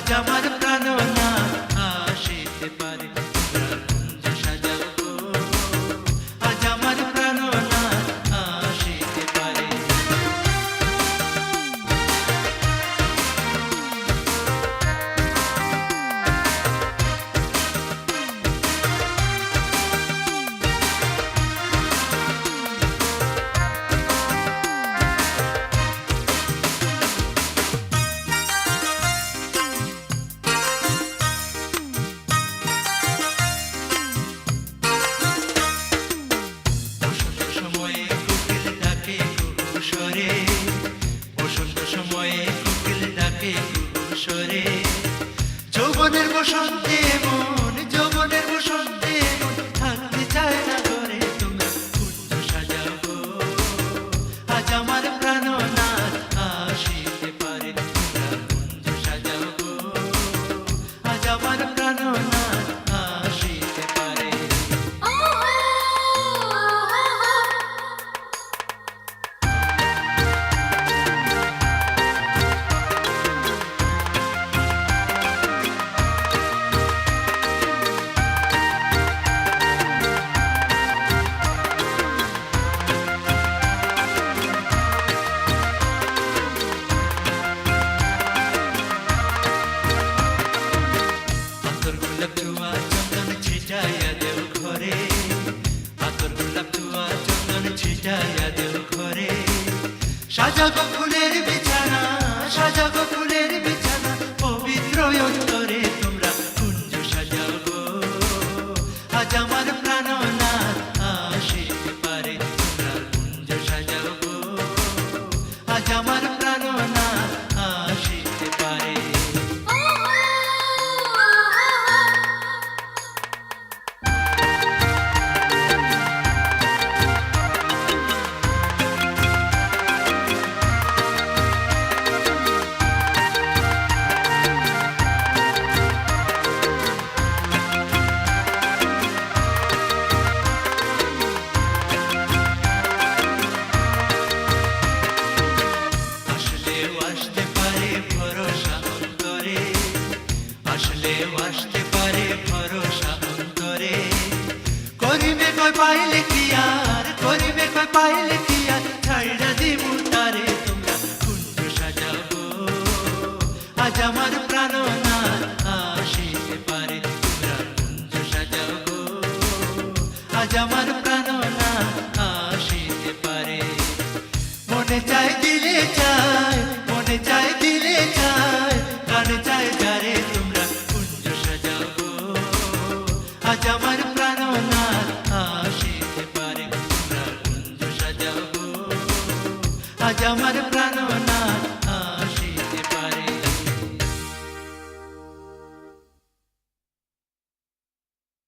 আজ আমার প্রাণনাথ আসিতে পারে তোমরা কুঞ্জ সাজাও গো, আজ আমার প্রাণনাথ আসিতে পারে। যৌবনের বসন্তে মন, যৌবনের বসন্তে মন থাকতে চায় না ঘরে, তোমরা কুঞ্জ সাজাও গো, আজ আমার প্রাণনাথ আসিতে পারে তোমরা কুঞ্জ সাজাও গো, আজ আমার প্রাণনাথ আসিতে পারে। আতর গোলাপ চুয়া চন্দন ছিটাইয়া দেও ঘরে, আতর গোলাপ চুয়া চন্দন ছিটাইয়া দেও ঘরে, সাজাগো ফুলের বিছানা, সাজাগো ফুলের বিছানা পবিত্র অন্তরে তোমরা কুঞ্জ সাজাও গো, আজ আমার প্রাণনাথ আসিতে পারে তোমরা কুঞ্জ সাজাও গো, আজ আমার প্রাণনাথ আসিতে পারে। আসতে পারে ভরসা অন্তরে, আসলেও আসতে পারে ভরসা অন্তরে, করিবে কই পাইলে কি আর, করিবে কই পাইলে কি আর, ছাইড়া দিমু তারে তোমরা কুঞ্জ সাজাও গো, আজ আমার